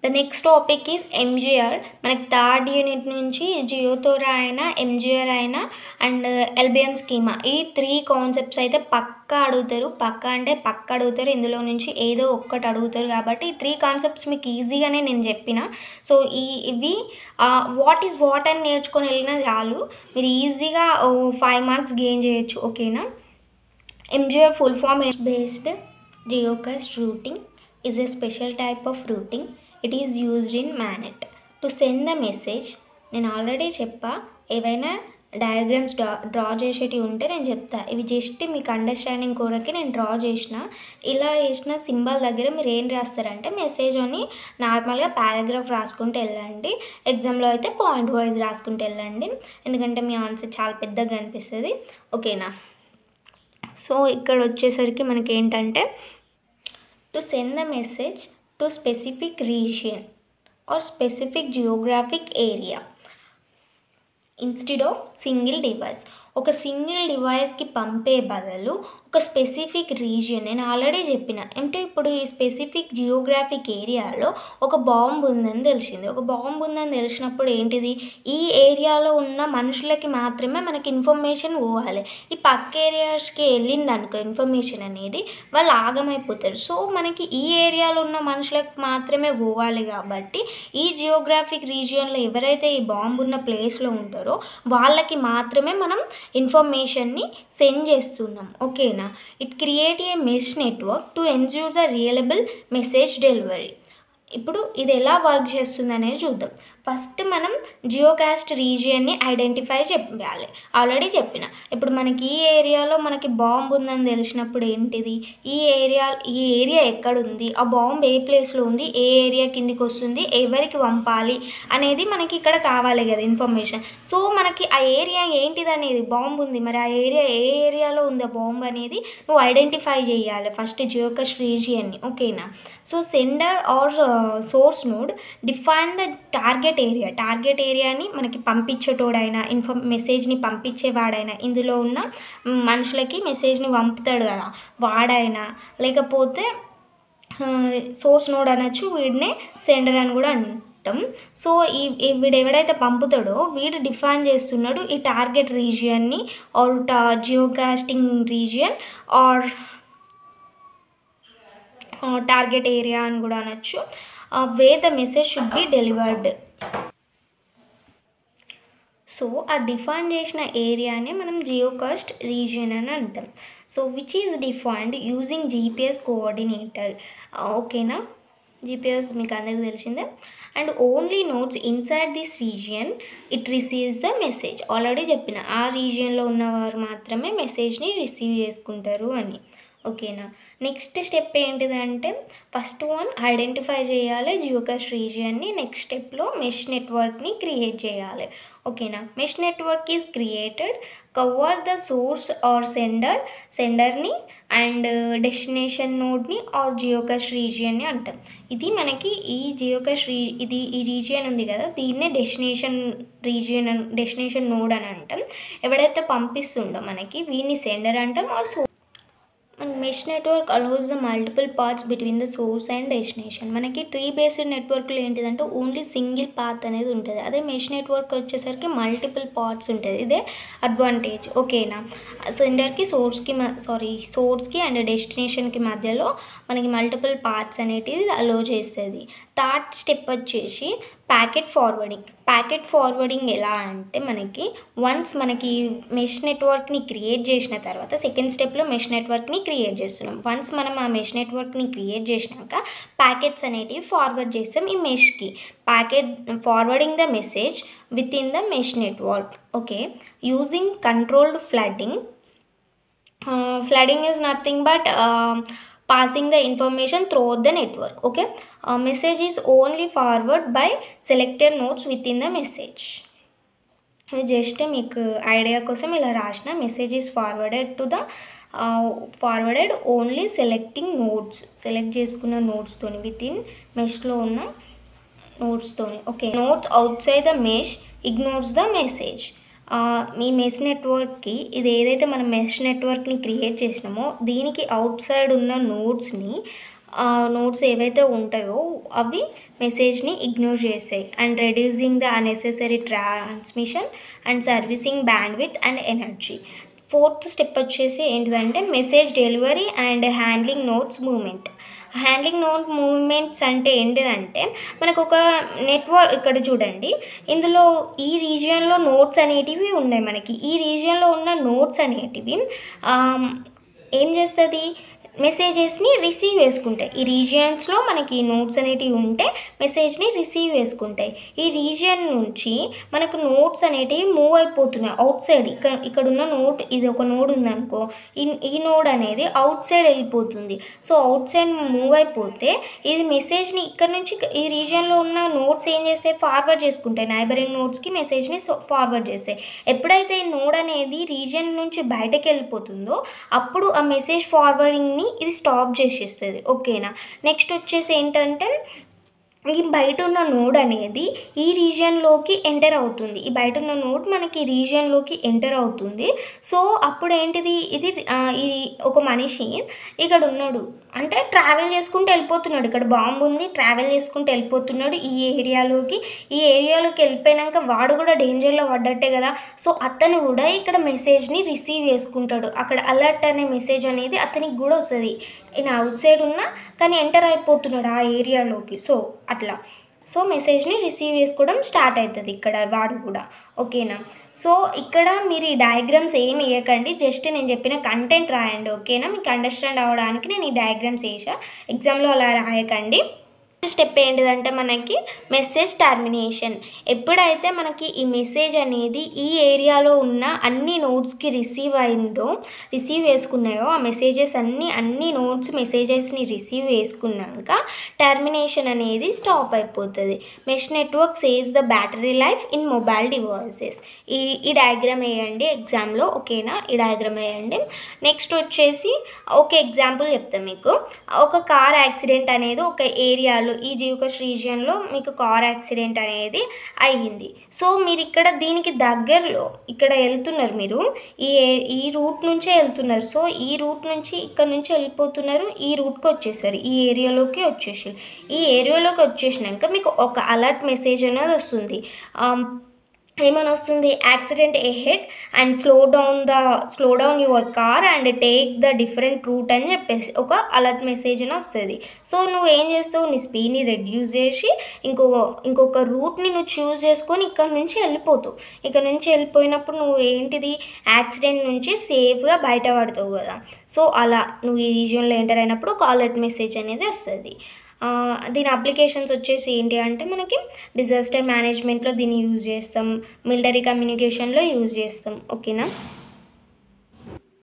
The next topic is MGR. మనకి third unit నుంచి జియోతోరా అయినా ఎంజీఆర్ అయినా అండ్ ఎల్బిఎం స్కీమా, ఈ 3 కాన్సెప్ట్స్ అయితే పక్కా అడుగుతారు. పక్కా అంటే పక్కా అడుగుతారు. ఇందులో నుంచి ఏదో ఒక్కటి అడుగుతారు. కాబట్టి ఈ 3 కాన్సెప్ట్స్ మీకు ఈజీగానే నేను చెప్పిన. సో ఇవి వాట్ ఈజ్ వాట్ అని నేర్చుకొని వెళ్ళినా చాలు, మీరు ఈజీగా 5 మార్క్స్ గెయిన్ చేయొచ్చు. ఓకేనా. MGR full form is based geocast routing is a special type of routing. It is used in MANET to send the message. నేను ఆల్రెడీ చెప్పా, ఏవైనా డయాగ్రామ్స్ డ్రా చేసేటివి ఉంటే నేను చెప్తా. ఇవి జస్ట్ మీకు అండర్స్టాండింగ్ కొరకే నేను డ్రా చేసిన. ఇలా చేసిన సింబల్ దగ్గర మీరు ఏం రాస్తారంటే మెసేజ్ అని నార్మల్గా పారాగ్రాఫ్ రాసుకుంటూ వెళ్ళండి. ఎగ్జామ్లో అయితే పాయింట్ వైజ్ రాసుకుంటూ వెళ్ళండి, ఎందుకంటే మీ ఆన్సర్ చాలా పెద్దగా కనిపిస్తుంది. ఓకేనా. సో ఇక్కడ వచ్చేసరికి మనకి ఏంటంటే to send the message to specific region or specific geographic area instead of single device. ఒక సింగిల్ డివైస్కి పంపే బదులు ఒక స్పెసిఫిక్ రీజియన్, నేను ఆల్రెడీ చెప్పిన, అంటే ఇప్పుడు ఈ స్పెసిఫిక్ జియోగ్రాఫిక్ ఏరియాలో ఒక బాంబు ఉందని తెలిసింది. ఒక బాంబు ఉందని తెలిసినప్పుడు ఏంటిది, ఈ ఏరియాలో ఉన్న మనుషులకి మాత్రమే మనకి ఇన్ఫర్మేషన్ పోవాలి. ఈ పక్క ఏరియాస్కి వెళ్ళింది అనుకో ఇన్ఫర్మేషన్ అనేది, వాళ్ళు ఆగమైపోతారు. సో మనకి ఈ ఏరియాలో ఉన్న మనుషులకు మాత్రమే పోవాలి. కాబట్టి ఈ జియోగ్రాఫిక్ రీజియన్లో ఎవరైతే ఈ బాంబు ఉన్న ప్లేస్లో ఉంటారో వాళ్ళకి మాత్రమే మనం ఇన్ఫర్మేషన్ని సెండ్ చేస్తున్నాం. ఓకేనా. It create a mesh network to ensure the reliable message delivery. ఇప్పుడు ఇది ఎలా వర్క్ చేస్తుంది అనేది చూద్దాం. ఫస్ట్ మనం జియోకాస్ట్ రీజియన్ని ఐడెంటిఫై చేయాలి. ఆల్రెడీ చెప్పిన, ఇప్పుడు మనకి ఈ ఏరియాలో మనకి బాంబు ఉందని తెలిసినప్పుడు ఏంటిది, ఈ ఏరియా ఎక్కడుంది, ఆ బాంబు ఏ ప్లేస్లో ఉంది, ఏ ఏరియా కిందికి వస్తుంది, ఎవరికి పంపాలి అనేది మనకి ఇక్కడ కావాలి కదా ఇన్ఫర్మేషన్. సో మనకి ఆ ఏరియా ఏంటిది అనేది, బాంబు ఉంది, మరి ఆ ఏరియా ఏ ఏరియాలో ఉంది ఆ బాంబు అనేది నువ్వు ఐడెంటిఫై చేయాలి ఫస్ట్ జియోకాస్ట్ రీజియన్ని. ఓకేనా. So sender or source node define the target ఏరియాని మనకి పంపించేటోడైనా మెసేజ్ని పంపించేవాడైనా, ఇందులో ఉన్న మనుషులకి మెసేజ్ని పంపుతాడు కదా వాడైనా, లేకపోతే సోర్స్ నోడ్ అనొచ్చు, వీడినే సెండర్ అని కూడా అంటాం. సో వీడు ఎవడైతే పంపుతాడో వీడు డిఫైన్ చేస్తున్నాడు ఈ టార్గెట్ రీజియన్ని or geocasting region or target area అని కూడా అనొచ్చు, where the message should be delivered. So ఆ డిఫైన్ చేసిన ఏరియానే మనం జియోకాస్ట్ రీజియన్ అని అంటాం. So which is defined using GPS coordinator. ఓకేనా. జీపీఎస్ మీకు అందరికీ తెలిసిందే. And only nodes inside this region it receives the message. Already చెప్పిన, ఆ రీజియన్లో ఉన్నవారు మాత్రమే మెసేజ్ని రిసీవ్ చేసుకుంటారు అని. ఓకేనా. నెక్స్ట్ స్టెప్ ఏంటిదంటే ఫస్ట్ వన్ ఐడెంటిఫై చేయాలి జియోకాస్ట్ రీజియన్ని. నెక్స్ట్ స్టెప్లో మెష్ నెట్వర్క్ని క్రియేట్ చేయాలి. ఓకేనా. Mesh network is created cover the source or సెండర్ని అండ్ డెస్టినేషన్ నోడ్ని ఆర్ జియోకాస్ట్ రీజియన్ని అంటాం. ఇది మనకి ఈ జియోకాస్ట్ ఈ రీజియన్ ఉంది కదా, దీన్నే డెస్టినేషన్ నోడ్ అని అంటాం. ఎవడైతే పంపిస్తుండో మనకి వీడిని సెండర్ అంటాం or and mesh network allows the multiple paths between the source and destination. మనకి ట్రీ బేస్డ్ నెట్వర్క్లో ఏంటిదంటే ఓన్లీ సింగిల్ పాత్ అనేది ఉంటుంది. అదే మెష్ నెట్వర్క్ వచ్చేసరికి మల్టిపుల్ పాత్స్ ఉంటుంది. ఇదే అడ్వాంటేజ్. ఓకేనా. సెండర్కి సోర్స్కి అండ్ డెస్టినేషన్కి మధ్యలో మనకి మల్టిపుల్ పాత్స్ అనేటివి అలో చేస్తుంది. థర్డ్ స్టెప్ వచ్చేసి ప్యాకెట్ ఫార్వర్డింగ్ ఎలా అంటే మనకి వన్స్ మనకి మెష్ నెట్వర్క్ని క్రియేట్ చేసిన తర్వాత సెకండ్ స్టెప్లో మెష్ నెట్వర్క్ని క్రియేట్ చేస్తున్నాం. వన్స్ మనం ఆ మెష్ నెట్వర్క్ని క్రియేట్ చేసినాక ప్యాకెట్స్ అనేటివి ఫార్వర్డ్ చేస్తాం ఈ మెష్కి. Forwarding the message within the mesh network. Okay. Using controlled flooding is nothing but passing the information throughout the network. Okay. Message is only forward by selected nodes within the message. Just మీకు idea కోసం ఇలా రాసిన, message is forwarded only selecting nodes, select చేసుకున్న నోడ్స్తోని within మెష్లో ఉన్న నోడ్స్తోని. Okay. Nodes outside the mesh ignores the message. మీ మెష్ నెట్వర్క్కి ఇది ఏదైతే మనం మెష్ నెట్వర్క్ని క్రియేట్ చేసినామో దీనికి అవుట్ సైడ్ ఉన్న నోడ్స్ని నోట్స్ ఏవైతే ఉంటాయో అవి మెసేజ్ని ఇగ్నోర్ చేస్తాయి and reducing the unnecessary transmission and servicing bandwidth and energy. Fourth step వచ్చేసి ఏంటిదంటే message delivery and handling notes moment. Handling note movements అంటే ఏంటిదంటే మనకు ఒక నెట్వర్క్ ఇక్కడ చూడండి, ఇందులో ఈ రీజియన్లో నోట్స్ అనేటివి ఉన్నాయి. మనకి ఈ రీజియన్లో ఉన్న నోట్స్ అనేటివి ఏం చేస్తుంది, మెసేజెస్ని రిసీవ్ చేసుకుంటాయి. ఈ రీజియన్స్లో మనకి నోట్స్ అనేటివి ఉంటే మెసేజ్ని రిసీవ్ చేసుకుంటాయి. ఈ రీజియన్ నుంచి మనకు నోట్స్ అనేటివి మూవ్ అయిపోతున్నాయి అవుట్ సైడ్. ఇక్కడ ఉన్న నోట్, ఇది ఒక నోడ్ ఉందనుకో, ఈ నోడ్ అనేది అవుట్ సైడ్ వెళ్ళిపోతుంది. సో అవుట్ సైడ్ మూవ్ అయిపోతే ఇది మెసేజ్ని ఇక్కడ నుంచి ఈ రీజియన్లో ఉన్న నోట్స్ ఏం చేస్తాయి, ఫార్వర్డ్ చేసుకుంటాయి. నైబరింగ్ నోట్స్కి మెసేజ్ని ఫార్వర్డ్ చేస్తాయి. ఎప్పుడైతే ఈ నోడ్ అనేది రీజియన్ నుంచి బయటకు వెళ్ళిపోతుందో అప్పుడు ఆ మెసేజ్ ఫార్వర్డింగ్ని ఇది స్టాప్ చేసేస్తుంది. ఓకేనా. నెక్స్ట్ వచ్చేసి ఏంటంటే ఈ బయట ఉన్న నోడ్ అనేది ఈ రీజియన్లోకి ఎంటర్ అవుతుంది. ఈ బయట ఉన్న నోడ్ మనకి ఈ రీజియన్లోకి ఎంటర్ అవుతుంది. సో అప్పుడు ఏంటిది, ఇది ఈ ఒక మనిషి ఇక్కడ ఉన్నాడు అంటే ట్రావెల్ చేసుకుంటూ వెళ్ళిపోతున్నాడు. ఇక్కడ బాంబు ఉంది, ట్రావెల్ చేసుకుంటూ వెళ్ళిపోతున్నాడు ఈ ఏరియాలోకి. ఈ ఏరియాలోకి వెళ్ళిపోయాక వాడు కూడా డేంజర్లో పడ్డట్టే కదా. సో అతను కూడా ఇక్కడ మెసేజ్ని రిసీవ్ చేసుకుంటాడు. అక్కడ అలర్ట్ అనే మెసేజ్ అనేది అతనికి కూడా వస్తుంది. ఈయన అవుట్ సైడ్ ఉన్నా కానీ ఎంటర్ అయిపోతున్నాడు ఆ ఏరియాలోకి. సో అట్లా సో మెసేజ్ని రిసీవ్ చేసుకోవడం స్టార్ట్ అవుతుంది ఇక్కడ వాడు కూడా. ఓకేనా. సో ఇక్కడ మీరు ఈ డయాగ్రామ్స్ ఏమి వేయకండి, జస్ట్ నేను చెప్పిన కంటెంట్ రాయండి. ఓకేనా. మీకు అండర్స్టాండ్ అవ్వడానికి నేను ఈ డయాగ్రామ్స్ వేసా, ఎగ్జామ్లో అలా రాయకండి. స్టెప్ ఏంటిదంటే మనకి మెసేజ్ టర్మినేషన్. ఎప్పుడైతే మనకి ఈ మెసేజ్ అనేది ఈ ఏరియాలో ఉన్న అన్ని నోట్స్కి రిసీవ్ చేసుకున్నాయో, ఆ మెసేజెస్ అన్ని నోట్స్ మెసేజెస్ని రిసీవ్ చేసుకున్నాక టర్మినేషన్ అనేది స్టాప్ అయిపోతుంది. Mesh network saves the battery life in mobile devices. ఈ డయాగ్రామ్ వేయండి ఎగ్జామ్లో. ఓకేనా. ఈ డయాగ్రామ్ వేయండి. నెక్స్ట్ వచ్చేసి ఒక ఎగ్జాంపుల్ చెప్తాను మీకు. ఒక కార్ యాక్సిడెంట్ అనేది ఒక ఏరియాలో, ఈ జియోకష్ రీజియన్లో మీకు కార్ యాక్సిడెంట్ అనేది అయ్యింది. సో మీరు ఇక్కడ దీనికి దగ్గరలో ఇక్కడ వెళ్తున్నారు, మీరు ఈ రూట్ నుంచే వెళ్తున్నారు. సో ఈ రూట్ నుంచి ఇక్కడ నుంచి వెళ్ళిపోతున్నారు, ఈ రూట్కి వచ్చేసారు, ఈ ఏరియాలోకి వచ్చేసారు. ఈ ఏరియాలోకి వచ్చేసినాక మీకు ఒక అలర్ట్ మెసేజ్ అనేది వస్తుంది. ఏమని వస్తుంది, accident ahead and slow down your car and take the different route అని చెప్పేసి ఒక అలర్ట్ మెసేజ్ అని వస్తుంది. సో నువ్వు ఏం చేస్తావు, నీ స్పీడ్ని రెడ్యూస్ చేసి ఇంకొక రూట్ని నువ్వు చూస్ చేసుకొని ఇక్కడ నుంచి వెళ్ళిపోతావు. ఇక్కడ నుంచి వెళ్ళిపోయినప్పుడు నువ్వు ఏంటిది, యాక్సిడెంట్ నుంచి సేఫ్గా బయటపడతావు కదా. సో అలా నువ్వు ఈ రీజియన్లో ఎంటర్ అయినప్పుడు ఒక అలర్ట్ మెసేజ్ అనేది వస్తుంది. దీని అప్లికేషన్స్ వచ్చేసి ఏంటి అంటే మనకి డిజాస్టర్ మేనేజ్మెంట్లో దీన్ని యూజ్ చేస్తాం, మిలిటరీ కమ్యూనికేషన్లో యూజ్ చేస్తాం. ఓకేనా.